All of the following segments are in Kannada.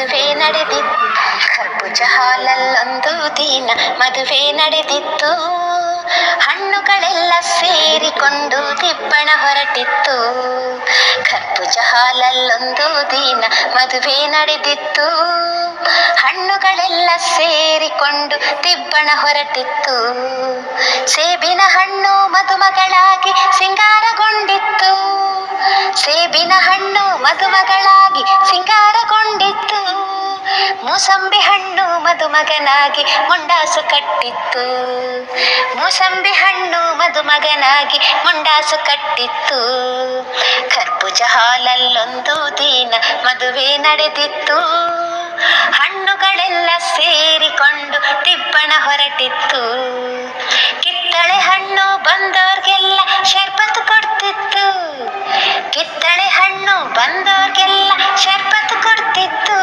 ಮದುವೆ ನಡೆದಿತ್ತು ಕರ್ಬೂಜ ಹಾಲಲ್ಲೊಂದು ದಿನ ಮದುವೆ ನಡೆದಿತ್ತು. ಹಣ್ಣುಗಳೆಲ್ಲ ಸೇರಿಕೊಂಡು ದಿಬ್ಬಣ ಹೊರಟಿತ್ತು. ಕರ್ಬೂಜ ಹಾಲಲ್ಲೊಂದು ದಿನ ಮದುವೆ ನಡೆದಿತ್ತು. ಹಣ್ಣುಗಳೆಲ್ಲ ಸೇರಿಕೊಂಡು ದಿಬ್ಬಣ ಹೊರಟಿತ್ತು. ಸೇಬಿನ ಹಣ್ಣು ಮದುಮಗಳಾಗಿ ಸಿಂಗಾರಗೊಂಡಿತ್ತು. ಸೇಬಿನ ಹಣ್ಣು ಮದುಮಗಳಾಗಿ ಸಿಂಗಾರಗೊಂಡಿತ್ತು. ಮೂಸಂಬಿ ಹಣ್ಣು ಮದುಮಗನಾಗಿ ಮುಂಡಾಸು ಕಟ್ಟಿತ್ತು. ಮೂಸಂಬಿ ಹಣ್ಣು ಮದುಮಗನಾಗಿ ಮುಂಡಾಸು ಕಟ್ಟಿತ್ತು. ಕರ್ಬೂಜ ಹಾಲಲ್ಲೊಂದು ದಿನ ಮದುವೆ ನಡೆದಿತ್ತು. ಹಣ್ಣುಗಳೆಲ್ಲ ಸೇರಿಕೊಂಡು ದಿಬ್ಬಣ ಹೊರಟಿತ್ತು. ಕಿತ್ತಳೆ ಹಣ್ಣು ಬಂದೋರ್ಗೆಲ್ಲ ಶರ್ಬತ್ತು ಕೊಡ್ತಿತ್ತು. ಕಿತ್ತಳೆ ಹಣ್ಣು ಬಂದೋರ್ಗೆಲ್ಲ ಶರ್ಬತ್ತು ಕೊಡ್ತಿತ್ತು.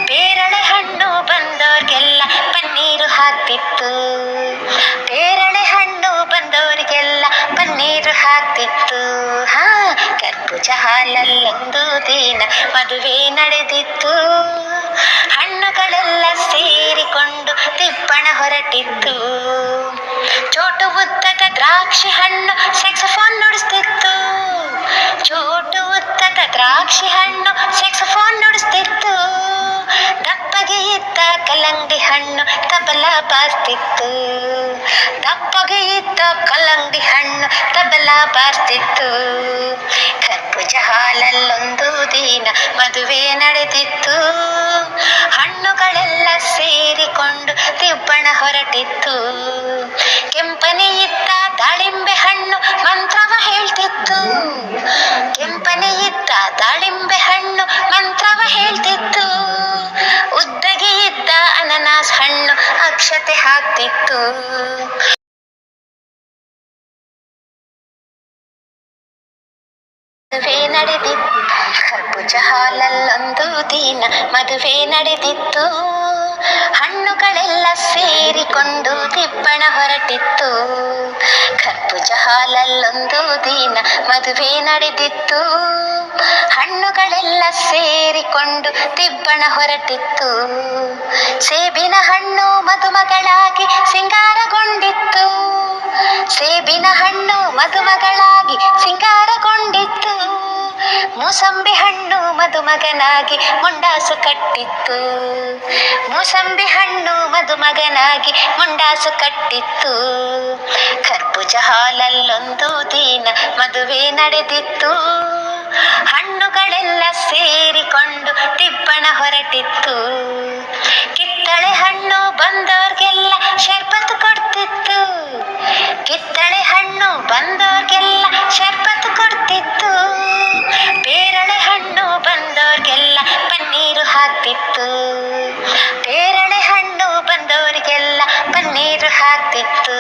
ಪೇರಳೆ ಹಣ್ಣು ಬಂದೋರ್ಗೆಲ್ಲ ಪನ್ನೀರು ಹಾಕ್ತಿತ್ತು. ಪೇರಳೆ ಹಣ್ಣು ಬಂದೋರಿಗೆಲ್ಲ ಪನ್ನೀರು ಹಾಕ್ತಿತ್ತು. ಕರ್ಬೂಜ ಹಾಲಲ್ಲೊಂದು ದಿನ ಮದುವೆ ನಡೆದಿತ್ತು. ಹಣ್ಣುಗಳೆಲ್ಲ ಸೇರಿಕೊಂಡು ದಿಬ್ಬಣ ಹೊರಟಿತ್ತು. ಚೋಟು ಉದ್ದದ ದ್ರಾಕ್ಷಿ ಹಣ್ಣು ಸ್ಯಾಕ್ಸೋಫೋನ್ ನುಡಿಸ್ತಿತ್ತು. ಚೋಟು ಉದ್ದದ ದ್ರಾಕ್ಷಿ ಹಣ್ಣು ಸ್ಯಾಕ್ಸೋಫೋನ್ ನುಡಿಸ್ತಿತ್ತು. ದಪ್ಪಗೆ ಇದ್ದ ಕಲ್ಲಂಗಡಿ ಹಣ್ಣು ತಬಲ ಬಾರಿಸ್ತಿತ್ತು. ದಪ್ಪಗೆ ಇದ್ದ ಕಲ್ಲಂಗಡಿ ಹಣ್ಣು ತಬಲ ಬಾರಿಸ್ತಿತ್ತು. ಕರ್ಬೂಜ ಹಾಲಲ್ಲೊಂದು ದಿನ ಮದುವೆ ನಡೆದಿತ್ತು. ಹಣ್ಣುಗಳೆಲ್ಲ ಸೇರಿಕೊಂಡು ದಿಬ್ಬಣ ಹೊರಟಿತ್ತು. ಕೆಂಪನೆ ಇದ್ದ ದಾಳಿಂಬೆ ಹಣ್ಣು ಮಂತ್ರವ ಹೇಳ್ತಿತ್ತು. ಕೆಂಪನೆ ಇದ್ದ ದಾಳಿಂಬೆ ಹಣ್ಣು ಮಂತ್ರವ ಹೇಳ್ತಿತ್ತು. ಉದ್ದಗೆ ಇದ್ದ ಅನನಾಸ್ ಹಣ್ಣು ಅಕ್ಷತೆ ಹಾಕ್ತಿತ್ತು. ಮದುವೆ ನಡೆದಿತ್ತು ಕರ್ಬೂಜ ಹಾಲಲ್ಲೊಂದು ದಿನ ಮದುವೆ ನಡೆದಿತ್ತು. ಹಣ್ಣುಗಳೆಲ್ಲ ಸೇರಿಕೊಂಡು ದಿಬ್ಬಣ ಹೊರಟಿತ್ತು. ಕರ್ಬೂಜ ಹಾಲಲ್ಲೊಂದು ದಿನ ಮದುವೆ ನಡೆದಿತ್ತು. ಹಣ್ಣುಗಳೆಲ್ಲ ಸೇರಿಕೊಂಡು ದಿಬ್ಬಣ ಹೊರಟಿತ್ತು. ಸೇಬಿನ ಹಣ್ಣು ಮದುಮಗಳಾಗಿ ಸಿಂಗಾರಗೊಂಡಿತ್ತು. ಸೇಬಿನ ಹಣ್ಣು ಮದುಮಗಳಾಗಿ ಸಿಂಗಾರಗೊಂಡಿತ್ತು. ಮೂಸಂಬಿ ಹಣ್ಣು ಮದುಮಗನಾಗಿ ಮುಂಡಾಸು ಕಟ್ಟಿತ್ತು. ಮೂಸಂಬಿ ಹಣ್ಣು ಮದುಮಗನಾಗಿ ಮುಂಡಾಸು ಕಟ್ಟಿತ್ತು. ಕರ್ಬೂಜ ಹಾಲಲ್ಲೊಂದು ದಿನ ಮದುವೆ ನಡೆದಿತ್ತು. ಹಣ್ಣುಗಳೆಲ್ಲ ಸೇರಿಕೊಂಡು ದಿಬ್ಬಣ ಹೊರಟಿತ್ತು. ಕಿತ್ತಳೆ ಹಣ್ಣು ಬಂದೋರ್ಗೆಲ್ಲ ಶರ್ಬತ್ತು ಕೊಡ್ತಿತ್ತು. ಕಿತ್ತಳೆ ಹಣ್ಣು ಬಂದೋರ್ಗೆಲ್ಲ ಶರ್ಬತ್ತು ಕೊಡ್ತಿತ್ತು. ಪೇರಳೆ ಹಣ್ಣು ಬಂದೋರ್ಗೆಲ್ಲ ಪನ್ನೀರು ಹಾಕ್ತಿತ್ತು. ಪೇರಳೆ ಹಣ್ಣು ಬಂದೋರಿಗೆಲ್ಲ ಪನ್ನೀರು ಹಾಕ್ತಿತ್ತು.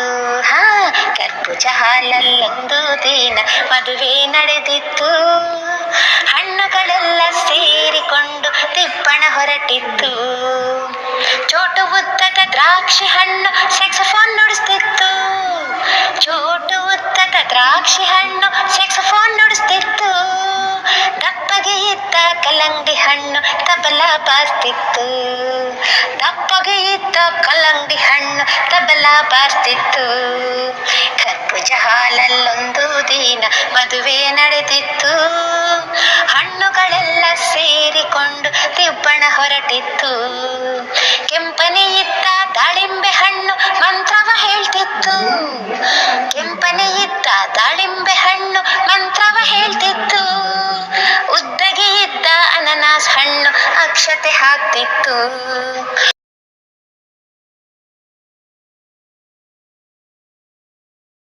ಕರ್ಬೂಜ ಹಾಲಲ್ಲೊಂದು ದಿನ ಮದುವೆ ನಡೆದಿತ್ತು. ಹಣ್ಣುಗಳೆಲ್ಲ ಸೇರಿಕೊಂಡು ದಿಬ್ಬಣ ಹೊರಟಿತ್ತು. ಚೋಟು ಉದ್ದದ ದ್ರಾಕ್ಷಿ ಹಣ್ಣು ಸ್ಯಾಕ್ಸೋಫೋನ್ ನುಡಿಸ್ತಿತ್ತು. ಚೋಟು ಉದ್ದದ ದ್ರಾಕ್ಷಿ ಹಣ್ಣು ಸ್ಯಾಕ್ಸೋಫೋನ್ ನುಡಿಸ್ತಿತ್ತು. ದಪ್ಪಗೆ ಇದ್ದ ಕಲ್ಲಂಗಡಿ ಹಣ್ಣು ತಬಲ ಬಾರಿಸ್ತಿತ್ತು. ದಪ್ಪಗೆ ಇದ್ದ ಕಲ್ಲಂಗಡಿ ಹಣ್ಣು ತಬಲ ಬಾರಿಸ್ತಿತ್ತು. ಕರ್ಬೂಜ ಹಾಲಲ್ಲೊಂದು ದಿನ ಮದುವೆ ನಡೆದಿತ್ತು. ಹಣ್ಣುಗಳೆಲ್ಲ ಸೇರಿಕೊಂಡು ದಿಬ್ಬಣ ಹೊರಟಿತ್ತು. ಕೆಂಪನೆ ಇದ್ದ ದಾಳಿಂಬೆ ಹಣ್ಣು ಮಂತ್ರವ ಹೇಳ್ತಿತ್ತು. ಕೆಂಪನೆ ಇದ್ದ ದಾಳಿಂಬೆ ಹಣ್ಣು ಮಂತ್ರವ ಹೇಳ್ತಿತ್ತು. ಉದ್ದಗೆ ಇದ್ದ ಅನನಾಸ್ ಹಣ್ಣು ಅಕ್ಷತೆ ಹಾಕ್ತಿತ್ತು.